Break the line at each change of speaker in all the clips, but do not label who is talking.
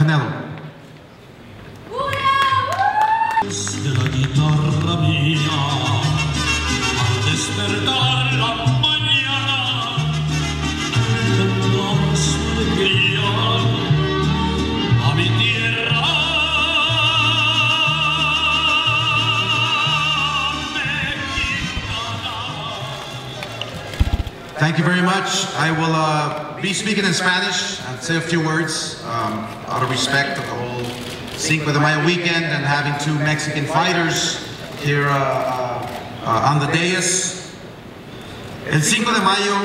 Canelo.
De la guitarra mía, al despertar la mañana, cantar su alegría a mi tierra mexicana.
Thank you very much. I will be speaking in Spanish and say a few words out of respect of the whole Cinco de Mayo weekend and having two Mexican fighters here on the dais. El 5 de mayo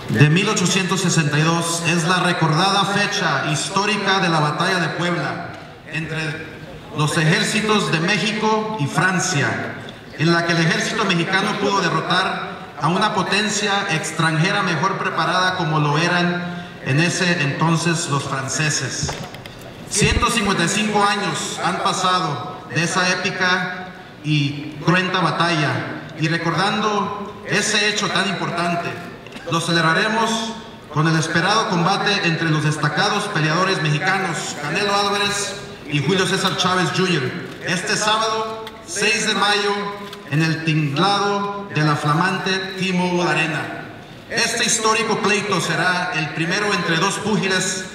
de 1862 es la recordada fecha histórica de la batalla de Puebla entre los ejércitos de México y Francia, en la que el ejército mexicano pudo derrotar a una potencia extranjera mejor preparada como lo eran en ese entonces los franceses. 155 años han pasado de esa épica y cruenta batalla, y recordando ese hecho tan importante, lo celebraremos con el esperado combate entre los destacados peleadores mexicanos Canelo Alvarez y Julio Cesar Chavez Jr. este sábado 6 de mayo en el tinglado de la flamante T-Mobile Arena. Este histórico pleito será el primero entre dos púgiles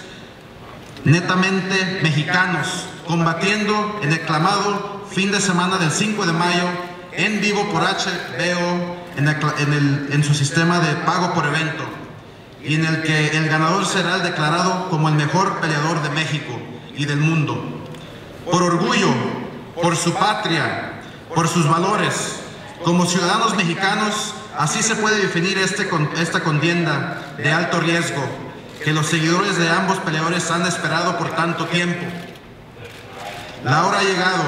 netamente mexicanos, combatiendo en el aclamado fin de semana del 5 de mayo en vivo por HBO en su sistema de pago por evento, y en el que el ganador será declarado como el mejor peleador de México y del mundo. Por orgullo, por su patria, por sus valores, como ciudadanos mexicanos, así se puede definir esta contienda de alto riesgo que los seguidores de ambos peleadores han esperado por tanto tiempo. La hora ha llegado.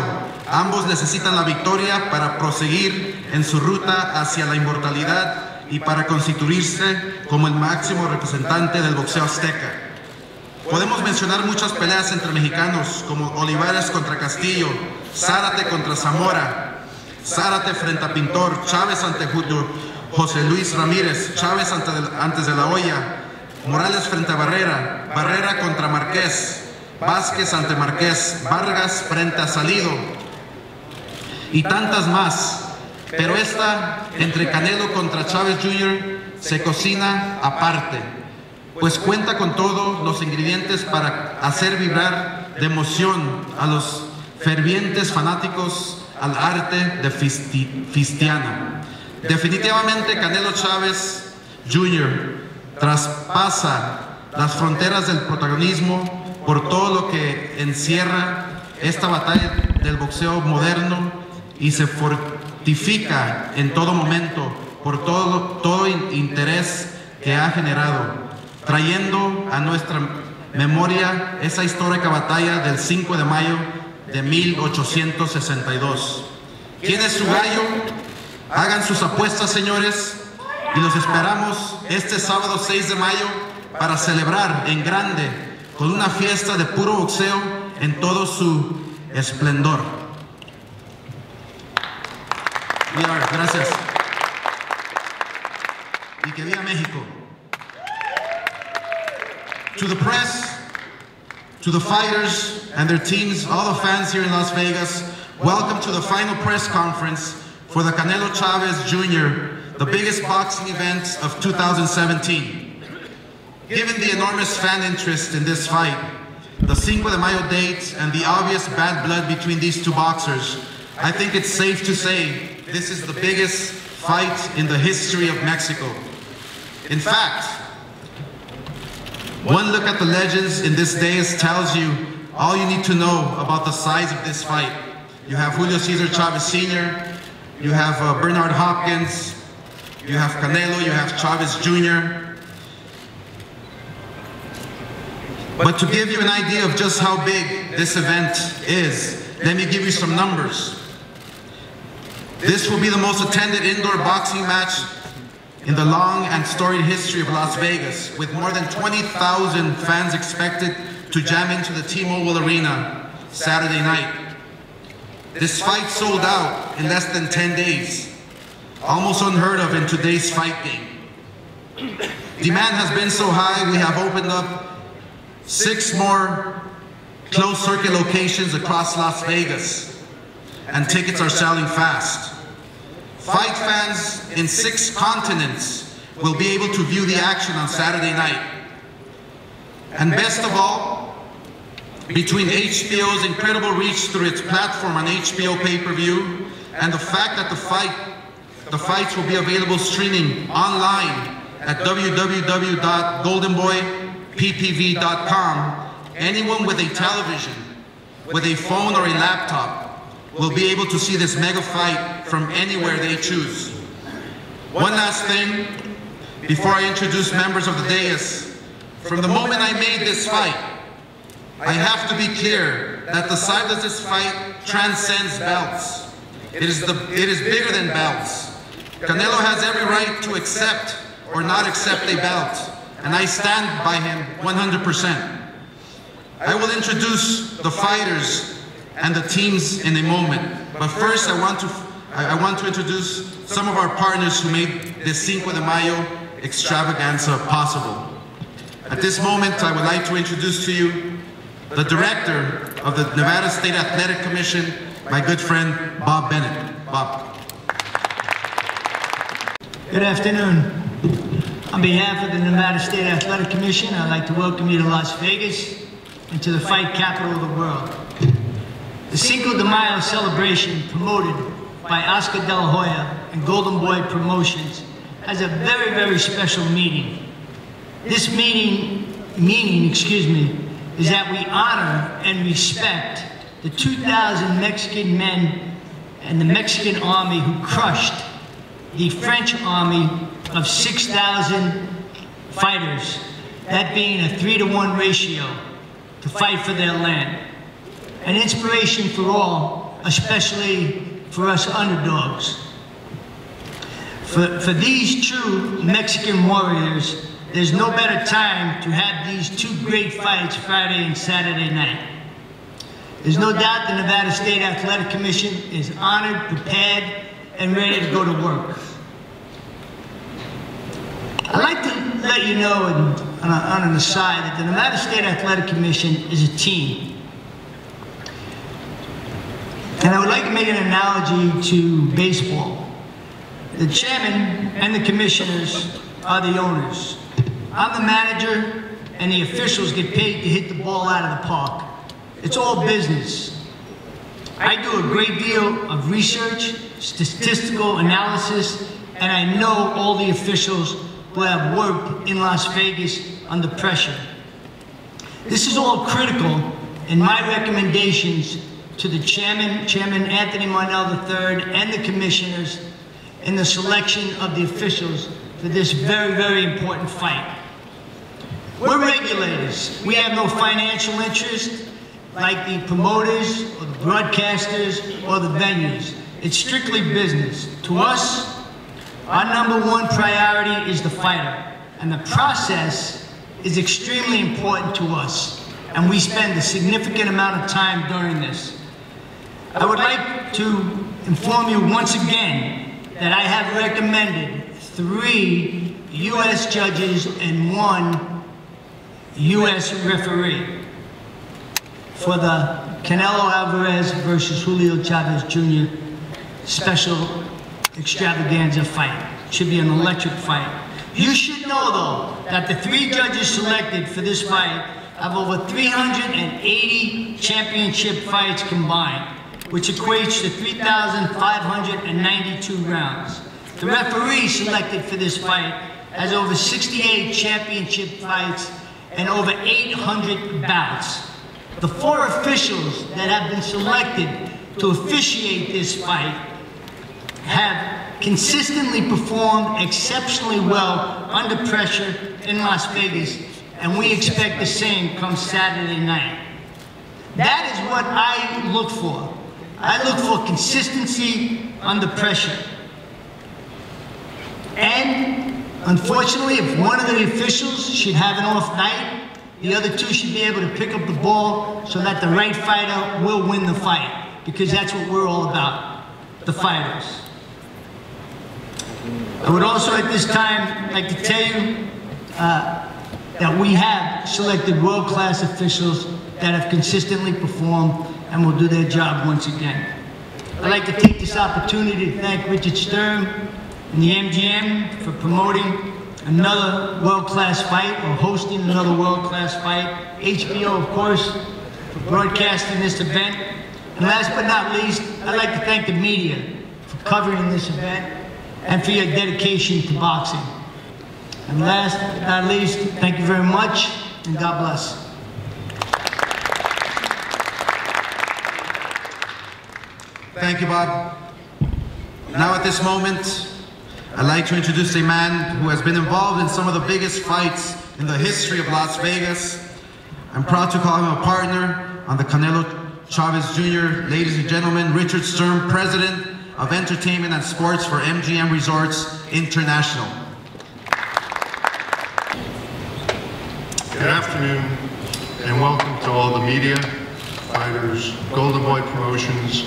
Ambos necesitan la victoria para proseguir en su ruta hacia la inmortalidad y para constituirse como el máximo representante del boxeo azteca. Podemos mencionar muchas peleas entre mexicanos, como Olivares contra Castillo, Zárate contra Zamora, Zárate frente a Pintor, Chávez ante José Luis Ramírez, Chávez antes de la Hoya, Morales frente a Barrera, Barrera contra Márquez, Vázquez ante Márquez, Vargas frente a Salido y tantas más. Pero esta entre Canelo contra Chavez Jr. se cocina aparte, pues cuenta con todos los ingredientes para hacer vibrar de emoción a los fervientes fanáticos al arte de Fistiana. Definitivamente Canelo Chavez Jr. traspasa las fronteras del protagonismo por todo lo que encierra esta batalla del boxeo moderno y se fortifica en todo momento por todo interés que ha generado, trayendo a nuestra memoria esa histórica batalla del 5 de mayo de 1862. ¿Quién es su gallo? Hagan sus apuestas, señores, y los esperamos este sábado 6 de mayo para celebrar en grande con una fiesta de puro boxeo en todo su esplendor. Gracias. Y que viva México. To the press, to the fighters and their teams, all the fans here in Las Vegas, welcome to the final press conference for the Canelo Chavez Jr., the biggest boxing event of 2017. Given the enormous fan interest in this fight, the Cinco de Mayo date, and the obvious bad blood between these two boxers, I think it's safe to say this is the biggest fight in the history of Mexico. In fact, one look at the legends in this dais tells you all you need to know about the size of this fight. You have Julio Cesar Chavez Sr., you have Bernard Hopkins, you have Canelo, you have Chavez Jr. But to give you an idea of just how big this event is, let me give you some numbers. This will be the most attended indoor boxing match in the long and storied history of Las Vegas, with more than 20,000 fans expected to jam into the T-Mobile Arena Saturday night. This fight sold out in less than 10 days, almost unheard of in today's fight game. Demand has been so high, we have opened up 6 more closed circuit locations across Las Vegas, and tickets are selling fast. Fight fans in 6 continents will be able to view the action on Saturday night. And best of all, between HBO's incredible reach through its platform on HBO pay-per-view and the fact that the fights will be available streaming online at www.goldenboyppv.com, anyone with a television, with a phone or a laptop will be able to see this mega fight from anywhere they choose. One last thing, before I introduce members of the dais, from the moment I made this fight, I have to be clear that the side of this fight transcends belts. It is bigger than belts. Canelo has every right to accept or not accept a belt, and I stand by him 100%. I will introduce the fighters and the teams in a moment, but first I want to introduce some of our partners who made this Cinco de Mayo extravaganza possible. At this moment, I would like to introduce to you the director of the Nevada State Athletic Commission, my good friend, Bob Bennett. Bob.
Good afternoon. On behalf of the Nevada State Athletic Commission, I'd like to welcome you to Las Vegas and to the fight capital of the world. The Cinco de Mayo celebration, promoted by Oscar De La Hoya and Golden Boy Promotions, has a very, very special meaning. This meaning, is that we honor and respect the 2,000 Mexican men and the Mexican army who crushed the French army of 6,000 fighters, that being a 3-to-1 ratio, to fight for their land. An inspiration for all, especially for us underdogs. For these true Mexican warriors, there's no better time to have these 2 great fights Friday and Saturday night. There's no doubt the Nevada State Athletic Commission is honored, prepared, and ready to go to work. I'd like to let you know, on an aside, that the Nevada State Athletic Commission is a team. And I would like to make an analogy to baseball. The chairman and the commissioners are the owners. I'm the manager, and the officials get paid to hit the ball out of the park. It's all business. I do a great deal of research, statistical analysis, and I know all the officials who have worked in Las Vegas under pressure. This is all critical in my recommendations to the Chairman Anthony Marnell III, and the commissioners in the selection of the officials for this very, very important fight. We're regulators. We have no financial interest like the promoters or the broadcasters or the venues. It's strictly business. To us, our #1 priority is the fighter, and the process is extremely important to us, and we spend a significant amount of time during this. I would like to inform you once again that I have recommended 3 U.S. judges and 1 U.S. referee for the Canelo Alvarez versus Julio Chavez Jr. special extravaganza fight. It should be an electric fight. You should know, though, that the 3 judges selected for this fight have over 380 championship fights combined, which equates to 3,592 rounds. The referee selected for this fight has over 68 championship fights and over 800 bouts. The 4 officials that have been selected to officiate this fight have consistently performed exceptionally well under pressure in Las Vegas, and we expect the same come Saturday night. That is what I look for. I look for consistency under pressure. And unfortunately, if one of the officials should have an off night, the other 2 should be able to pick up the ball so that the right fighter will win the fight, because that's what we're all about, the fighters. I would also at this time like to tell you that that we have selected world-class officials that have consistently performed and will do their job once again. I'd like to take this opportunity to thank Richard Stern and the MGM for promoting another world-class fight, or hosting another world-class fight. HBO, of course, for broadcasting this event. And last but not least, I'd like to thank the media for covering this event and for your dedication to boxing. And last but not least, thank you very much, and God bless.
Thank you, Bob. Now at this moment, I'd like to introduce a man who has been involved in some of the biggest fights in the history of Las Vegas. I'm proud to call him a partner on the Canelo Chavez Jr. Ladies and gentlemen, Richard Stern, President of Entertainment and Sports for MGM Resorts International.
Good afternoon, and welcome to all the media, fighters, Golden Boy Promotions,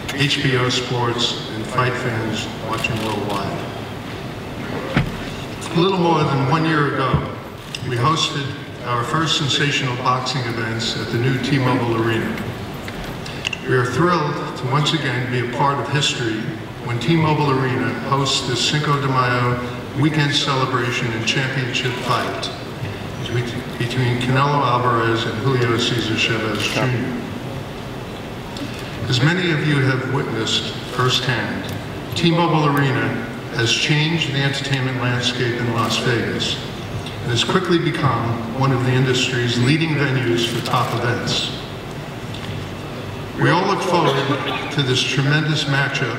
HBO Sports, and fight fans watching worldwide. A little more than 1 year ago, we hosted our first sensational boxing events at the new T-Mobile Arena. We are thrilled to once again be a part of history when T-Mobile Arena hosts the Cinco de Mayo weekend celebration and championship fight between Canelo Alvarez and Julio Cesar Chavez Jr. As many of you have witnessed firsthand, T-Mobile Arena has changed the entertainment landscape in Las Vegas and has quickly become one of the industry's leading venues for top events. We all look forward to this tremendous matchup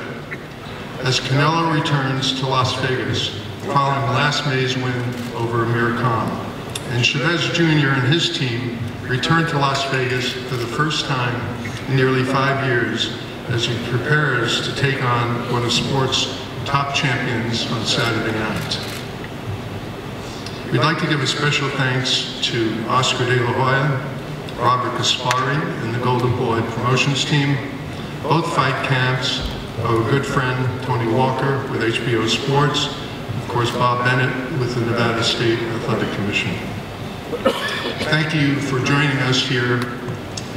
as Canelo returns to Las Vegas following last May's win over Amir Khan, and Chavez Jr. and his team return to Las Vegas for the first time in nearly 5 years as he prepares to take on one of sports' top champions on Saturday night. We'd like to give a special thanks to Oscar De La Hoya, Robert Gaspari, and the Golden Boy Promotions team, both fight camps, our good friend Tony Walker with HBO Sports, of course Bob Bennett with the Nevada State Athletic Commission. Thank you for joining us here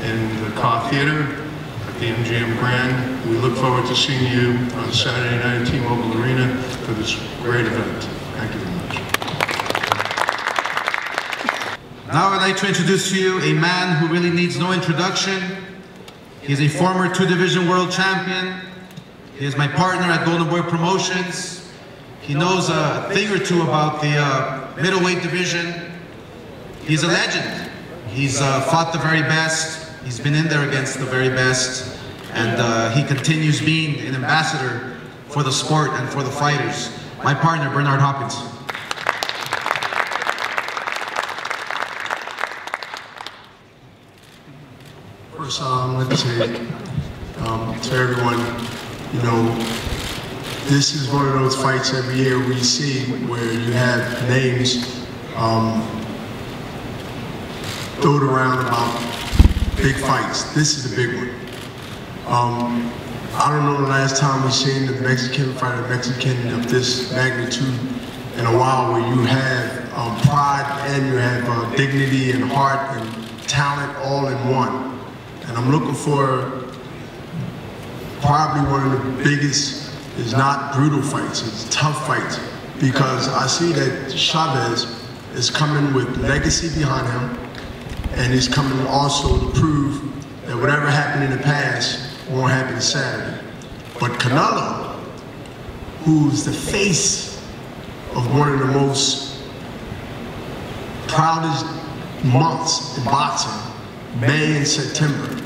in the Carr Theater at the MGM Grand. We look forward to seeing you on Saturday night at T-Mobile Arena for this great event. Thank you very much.
Now I'd like to introduce to you a man who really needs no introduction. He is a former two-division world champion. He is my partner at Golden Boy Promotions. He knows a thing or two about the middleweight division. He's a legend. He's fought the very best. He's been in there against the very best. And he continues being an ambassador for the sport and for the fighters. My partner, Bernard Hopkins.
First, let's say to everyone, you know, this is one of those fights every year we see where you have names thrown around about big fights. This is a big one. I don't know the last time we've seen the Mexican fight, a Mexican of this magnitude in a while, where you have pride and you have dignity and heart and talent all in one. And I'm looking for probably one of the biggest, is not brutal fights, it's tough fights. Because I see that Chavez is coming with legacy behind him, and he's coming also to prove that whatever happened in the past won't happen Saturday. But Canelo, who's the face of one of the most proudest months in boxing, May and September.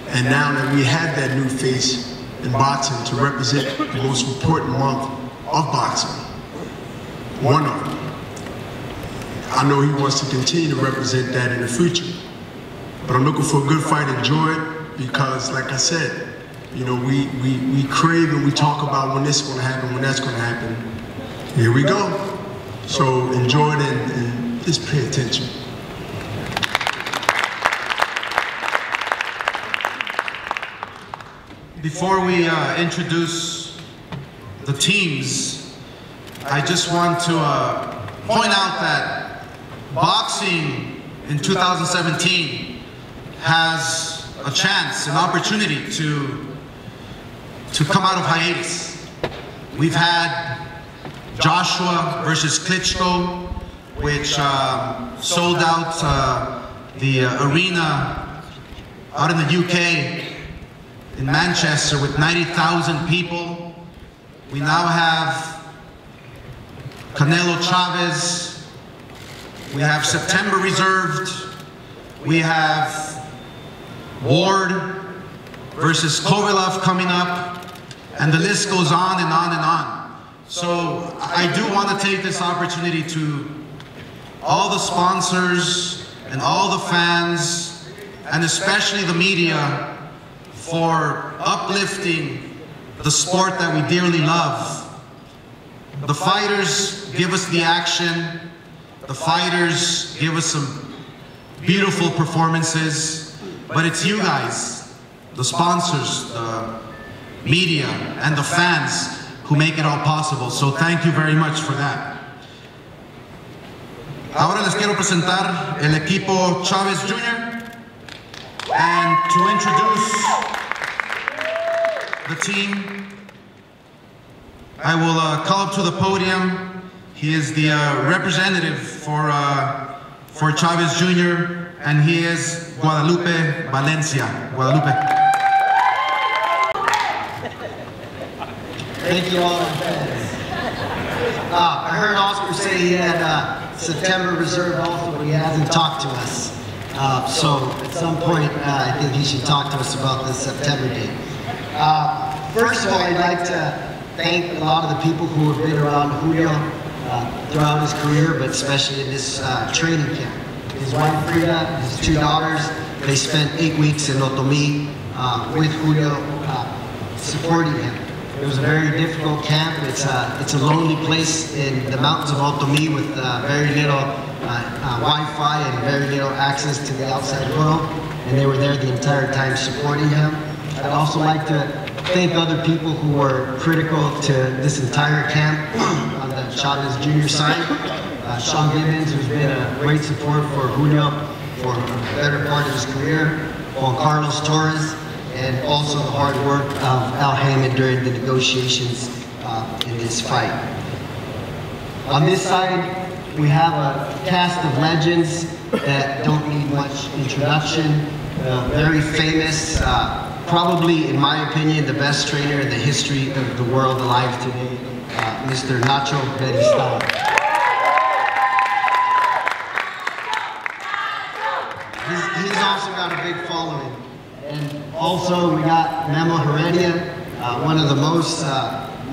And now that we have that new face in boxing to represent the most important month of boxing, one of them, I know he wants to continue to represent that in the future. But I'm looking for a good fight. Enjoy it, because like I said, you know, we crave and we talk about when this is going to happen, when that's going to happen. Here we go. So enjoy it and just pay attention.
Before we introduce the teams, I just want to point out that boxing in 2017 has a chance, an opportunity to come out of hiatus. We've had Joshua versus Klitschko, which sold out the arena out in the UK in Manchester with 90,000 people. We now have Canelo Chavez. We have September reserved. We have Ward versus Kovalov coming up, and the list goes on and on and on. So I do want to take this opportunity to all the sponsors and all the fans, and especially the media, for uplifting the sport that we dearly love. The fighters give us the action. The fighters give us some beautiful performances, but it's you guys, the sponsors, the media, and the fans who make it all possible. So thank you very much for that. Ahora les quiero presentar el equipo Chavez Jr. And to introduce the team, I will call up to the podium. He is the representative for Chavez Jr. and he is Guadalupe Valencia. Guadalupe.
Thank you all in advance. I heard Oscar say he had September reserved also, but he hasn't talked to us. So at some point, I think he should talk to us about this September date. First of all, I'd like to thank a lot of the people who have been around Julio throughout his career, but especially in this training camp. His wife Frida, his two daughters, they spent 8 weeks in Otomi with Julio, supporting him. It was a very difficult camp. It's a lonely place in the mountains of Otomi with very little Wi-Fi and very little access to the outside world, and they were there the entire time supporting him. I'd also like to thank other people who were critical to this entire camp on the Chavez Jr. side. Sean Gibbons, who's been a great support for Julio for a better part of his career, Juan Carlos Torres, and also the hard work of Al Heyman during the negotiations in this fight. On this side, we have a cast of legends that don't need much introduction. Very famous, probably, in my opinion, the best trainer in the history of the world alive today, Mr. Nacho Beristain. He's also got a big following. And also we got Memo Heredia, one of the most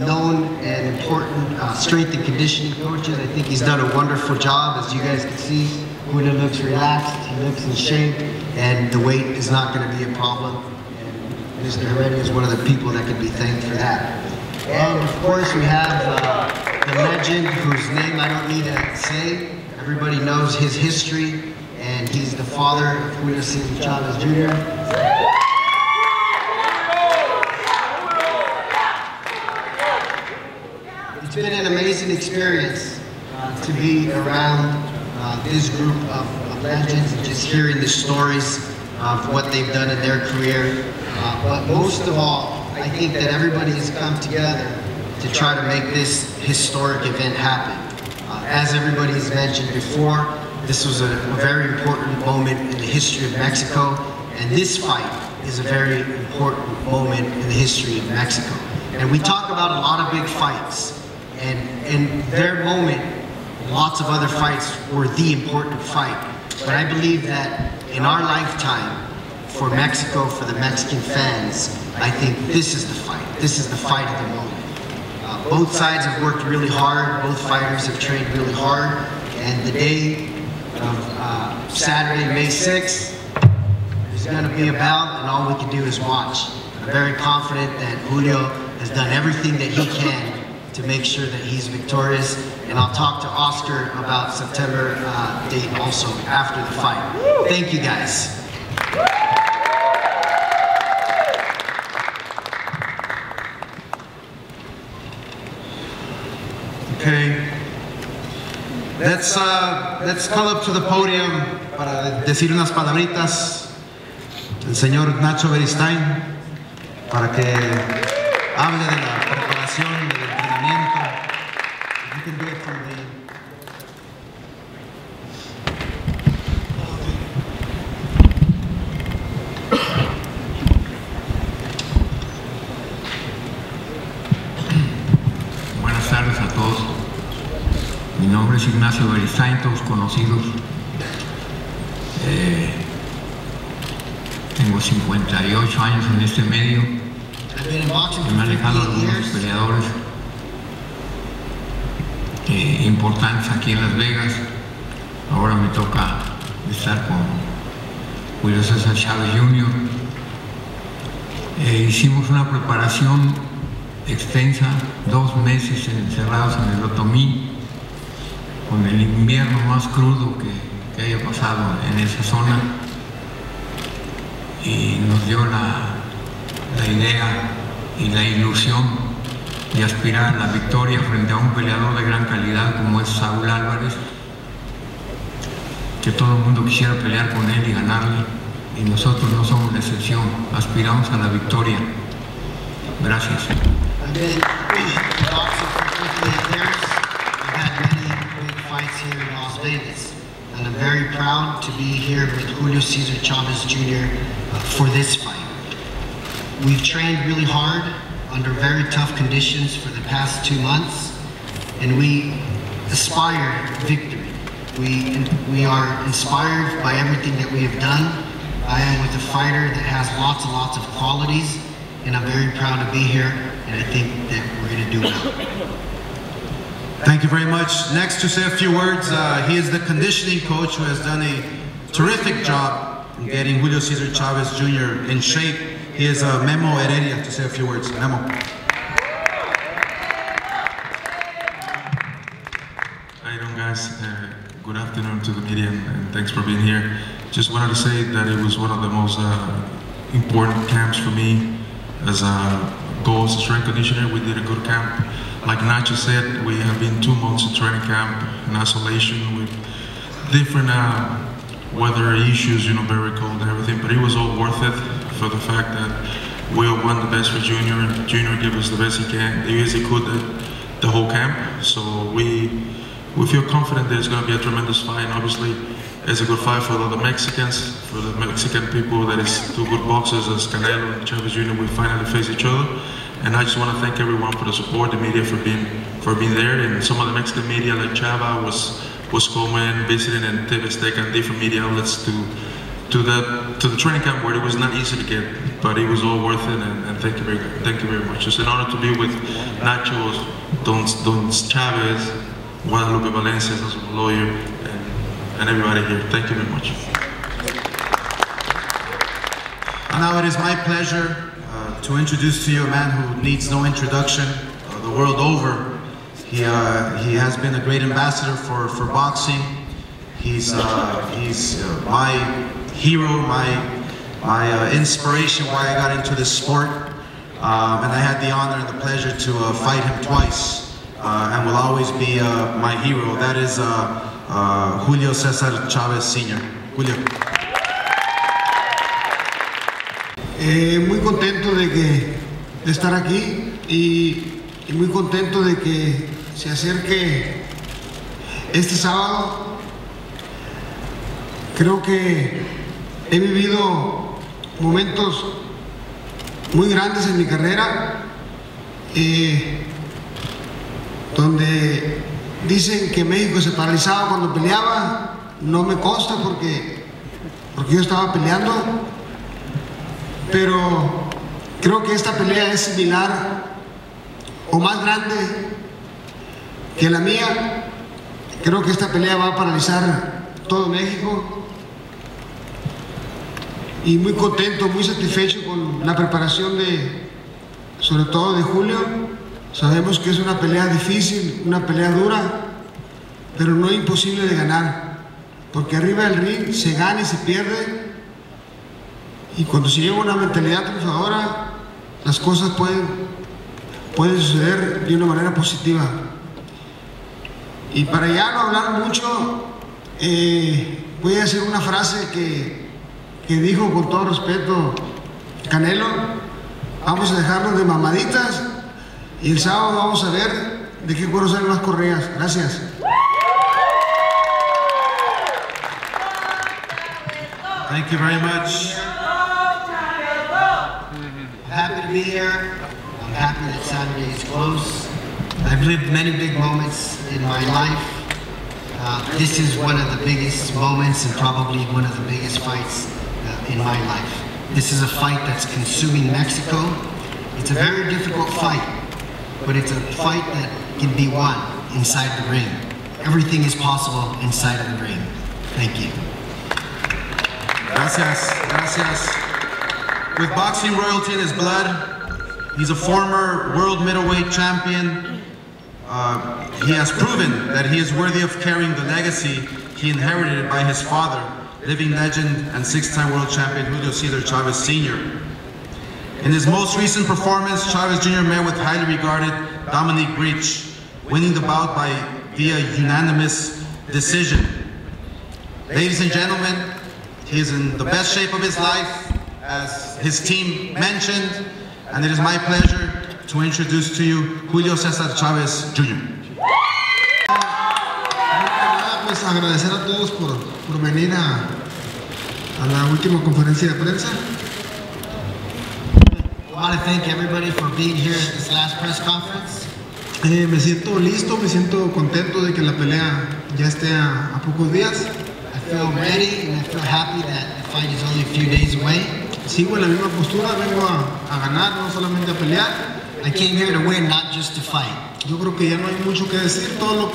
known and important strength and conditioning coaches. I think he's done a wonderful job. As you guys can see, Julio looks relaxed, he looks in shape, and the weight is not going to be a problem. And Mr. Heredia is one of the people that can be thanked for that. And of course we have the legend whose name I don't need to say. Everybody knows his history, and he's the father of Julio Cesar Chavez Jr. It's been an amazing experience to be around this group of legends and just hearing the stories of what they've done in their career. But most of all, I think that everybody has come together to try to make this historic event happen. As everybody has mentioned before, this was a very important moment in the history of Mexico, and this fight is a very important moment in the history of Mexico. And we talk about a lot of big fights, and in their moment, lots of other fights were the important fight. But I believe that in our lifetime, for Mexico, for the Mexican fans, I think this is the fight. This is the fight of the moment. Both sides have worked really hard. Both fighters have trained really hard. And the day of Saturday, May 6th, there's going to be a bout, and all we can do is watch. I'm very confident that Julio has done everything that he can to make sure that he's victorious. And I'll talk to Oscar about September date also after the fight. Thank you guys.
Okay. Let's let's call up to the podium para decir unas palabritas el señor Nacho Beristain para que hable de la preparación, del entrenamiento. You can do it from the...
Buenas tardes a todos. Mi nombre es Ignacio Beristain, todos conocidos. Tengo 58 años en este medio. Me han alejado algunos peleadores importantes aquí en Las Vegas. Ahora me toca estar con Julio Cesar Chavez Jr. Hicimos una preparación extensa, 2 meses encerrados en el Otomí, con el invierno más crudo que haya pasado en esa zona, y nos dio la idea y la ilusión de aspirar a la victoria frente a un peleador de gran calidad como es Julio Álvarez, que todo el mundo quisiera pelear con él y ganarle, y nosotros no somos la excepción, aspiramos a la victoria. Gracias.
I've been boxing for 58 years. I've had many big fights here in Las Vegas, and I'm very proud to be here with Julio Cesar Chavez Jr. For this fight. We've trained really hard under very tough conditions for the past 2 months, and we aspire victory. We are inspired by everything that we have done. I am with a fighter that has lots and lots of qualities, and I'm very proud to be here, and I think that we're going to do well.
Thank you very much. Next to say a few words, he is the conditioning coach who has done a terrific job in getting Julio Cesar Chavez Jr. in shape. He is Memo Heredia to say a few words. Memo.
How you doing, guys? Good afternoon to the media, and thanks for being here. Just wanted to say that it was one of the most important camps for me as a goal as a strength conditioner. We did a good camp. Like Nacho said, we have been 2 months in training camp in isolation with different weather issues, you know, very cold and everything, but it was all worth it for the fact that we all want the best for Junior. Junior gave us the best he could the whole camp. So we feel confident that it's going to be a tremendous fight. And obviously, it's a good fight for the Mexicans, for the Mexican people. That is 2 good boxers as Canelo and Chavez Jr. We finally face each other. And I just want to thank everyone for the support, the media for being there, and some of the Mexican media like Chavez was coming, visiting, and TV Azteca and different media outlets to the training camp where it was not easy to get, but it was all worth it. And thank you very much. It's an honor to be with Nacho, Don Chavez, Guadalupe Valencia, as a lawyer, and everybody here. Thank you very much.
And now it is my pleasure to introduce to you a man who needs no introduction the world over. He has been a great ambassador for boxing. He's my hero, my inspiration why I got into this sport. And I had the honor and the pleasure to fight him twice, and will always be my hero. That is Julio Cesar Chavez Sr. Julio.
Muy contento de estar aquí y muy contento de que se acerque este sábado. Creo que he vivido momentos muy grandes en mi carrera, donde dicen que México se paralizaba cuando peleaba. No me consta porque yo estaba peleando. Pero creo que esta pelea es similar o más grande que la mía. Creo que esta pelea va a paralizar todo México. Y muy contento, muy satisfecho con la preparación sobre todo de Julio. Sabemos que es una pelea difícil, una pelea dura, pero no imposible de ganar. Porque arriba del ring se gana y se pierde. Y cuando se lleva una mentalidad triunfadora, las cosas pueden suceder de una manera positiva. Y para ya no hablar mucho, voy a decir una frase que dijo con todo respeto Canelo: vamos a dejarnos de mamaditas y el sábado vamos a ver de qué cuero salen las correas. Gracias.
Thank you very much.
I'm happy to be here. I'm happy that Saturday is close. I've lived many big moments in my life. This is one of the biggest moments and probably one of the biggest fights in my life. This is a fight that's consuming Mexico. It's a very difficult fight, but it's a fight that can be won inside the ring. Everything is possible inside of the ring. Thank you.
Gracias, gracias. With boxing royalty in his blood, he's a former world middleweight champion. He has proven that he is worthy of carrying the legacy he inherited by his father, living legend and six-time world champion Julio Cesar Chavez Sr. In his most recent performance, Chavez Jr. met with highly regarded Dominic Breach, winning the bout via unanimous decision. Ladies and gentlemen, he is in the best shape of his life, as his team mentioned, and it is my pleasure to introduce to you Julio Cesar Chavez Jr.
Pues agradecer a todos por venir a la última conferencia de prensa.
I want to thank everybody for being here at this last press conference.
Me siento listo, me siento contento de que la pelea ya esté a pocos días.
I feel ready and I feel happy that the fight is only a few days away.
Sigo en la misma postura, vengo a ganar, no solamente a pelear.
I came here to win, not just to fight.
Yo creo que ya no hay mucho que decir, todo lo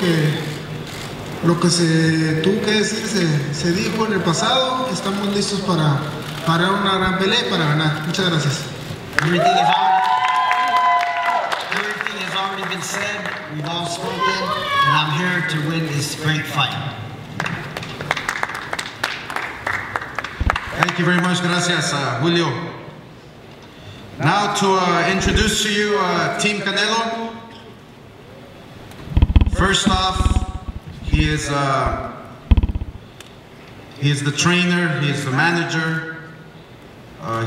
que se tuvo que decir se dijo en el pasado. Estamos listos para una gran pelea y para ganar. Muchas gracias.
Everything has already been said, we've all spoken, and I'm here to win this great fight.
Thank you very much, gracias, Julio. Now to introduce to you Team Canelo. First off, he is the trainer, he is the manager.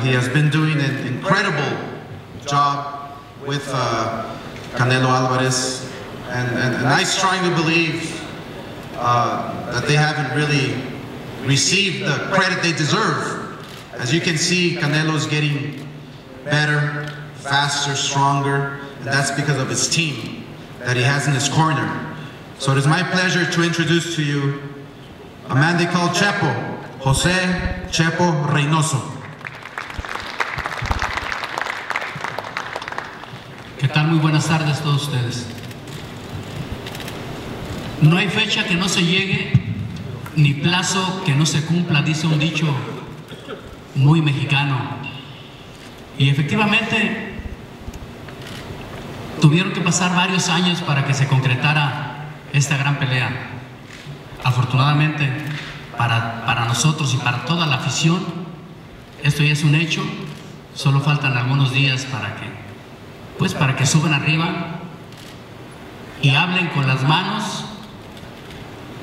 He has been doing an incredible job with Canelo Alvarez, and I strongly believe that they haven't really received the credit they deserve. As you can see, Canelo's getting better, faster, stronger, and that's because of his team that he has in his corner. So it is my pleasure to introduce to you a man they call Chepo, Jose Chepo Reynoso.
¿Qué tal? Muy buenas tardes a todos ustedes. No hay fecha que no se llegue, ni plazo que no se cumpla, dice un dicho muy mexicano. Y efectivamente, tuvieron que pasar varios años para que se concretara esta gran pelea. Afortunadamente, para nosotros y para toda la afición, esto ya es un hecho. Solo faltan algunos días para que suban arriba y hablen con las manos,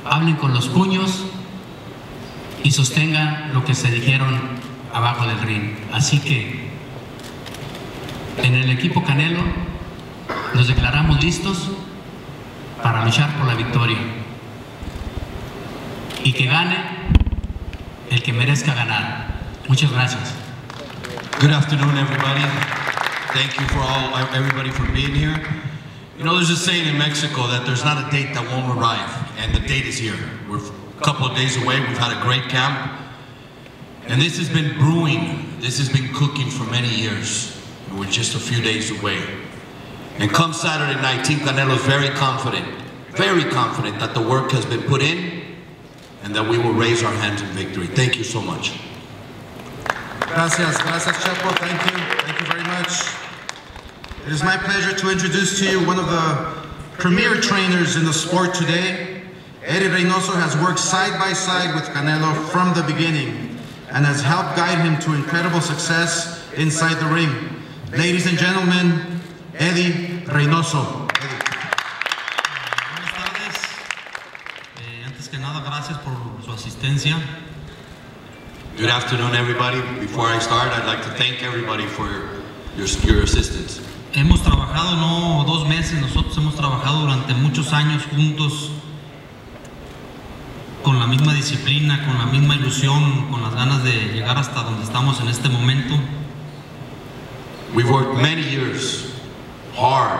hablen con los puños y sostengan lo que se dijeron abajo del ring. Así que en el equipo Canelo nos declaramos listos para luchar por la victoria y que gane el que merezca ganar. Muchas gracias.
Good afternoon, everybody. Thank you everybody for being here. You know, there's a saying in Mexico that there's not a date that won't arrive, and the date is here. We're a couple of days away. We've had a great camp, and this has been brewing. This has been cooking for many years. We're just a few days away. And come Saturday night, Team Canelo is very confident that the work has been put in and that we will raise our hands in victory. Thank you so much.
Gracias, gracias Chepo, thank you very much. It is my pleasure to introduce to you one of the premier trainers in the sport today. Eddie Reynoso has worked side by side with Canelo from the beginning and has helped guide him to incredible success inside the ring. Ladies and gentlemen, Eddie Reynoso.
asistencia.
Good afternoon, everybody. Before I start, I'd like to thank everybody for your assistance.
Hemos trabajado no 2 meses, nosotros hemos trabajado durante muchos años juntos con la misma disciplina, con la misma ilusión, con las ganas de llegar hasta donde estamos en este momento.
We've worked many years, hard,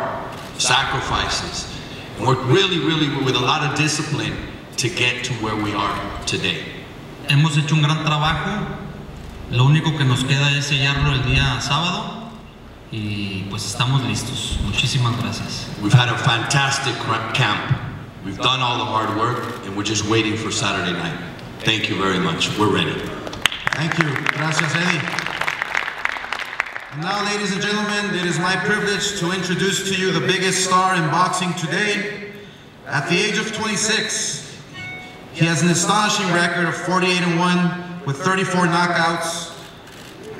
sacrifices, and worked really with a lot of discipline to get to where we are today.
Hemos hecho un gran trabajo, lo único que nos queda es sellarlo el día sábado y pues estamos listos. Muchísimas gracias.
We've had a fantastic camp. We've done all the hard work and we're just waiting for Saturday night. Thank you very much. We're ready.
Thank you. Gracias, Eddie. And now, ladies and gentlemen, it is my privilege to introduce to you the biggest star in boxing today. At the age of 26, he has an astonishing record of 48-1 with 34 knockouts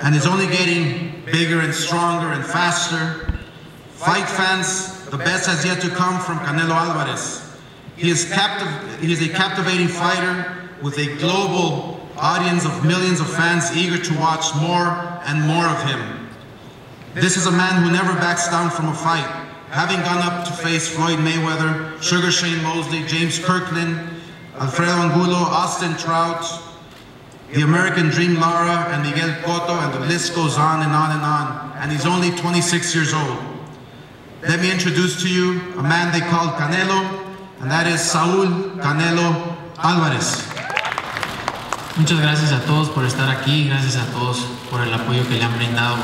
and is only getting bigger and stronger and faster. Fight fans, the best has yet to come from Canelo Alvarez. He is a captivating fighter with a global audience of millions of fans eager to watch more and more of him. This is a man who never backs down from a fight, having gone up to face Floyd Mayweather, Sugar Shane Mosley, James Kirkland, Alfredo Angulo, Austin Trout, the American Dream Lara, and Miguel Cotto, and the list goes on and on and on. And he's only 26 years old. Let me introduce to you a man they call Canelo, and that is Saúl Canelo Alvarez.
Muchas gracias a todos por estar aquí, gracias a todos por el apoyo que le han brindado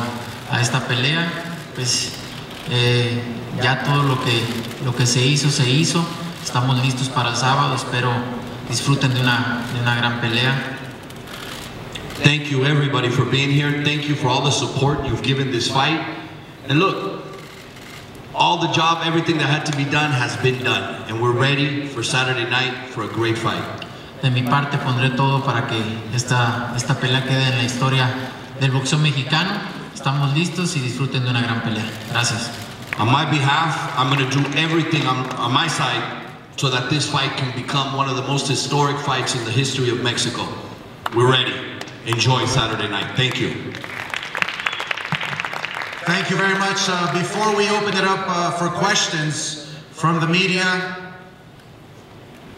a esta pelea. Pues ya todo lo que se hizo, estamos listos para el sábado, espero disfruten de una gran pelea.
Thank you everybody for being here, thank you for all the support you've given this fight, and look, all the job, everything that had to be done has been done, and we're ready for Saturday night for a great fight.
De mi parte pondré todo para que esta pelea quede en la historia del boxeo mexicano. Estamos listos y disfruten de una gran pelea. Gracias.
On my behalf, I'm going to do everything on my side so that this fight can become one of the most historic fights in the history of Mexico. We're ready. Enjoy Saturday night. Thank you.
Thank you very much. Before we open it up for questions from the media,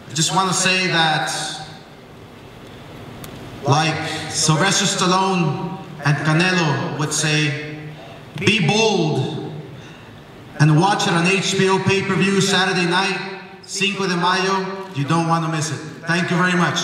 I just want to say that, like Sylvester Stallone and Canelo would say, be bold and watch it on HBO pay-per-view Saturday night, 5 de Mayo. You don't want to miss it. Thank you very much.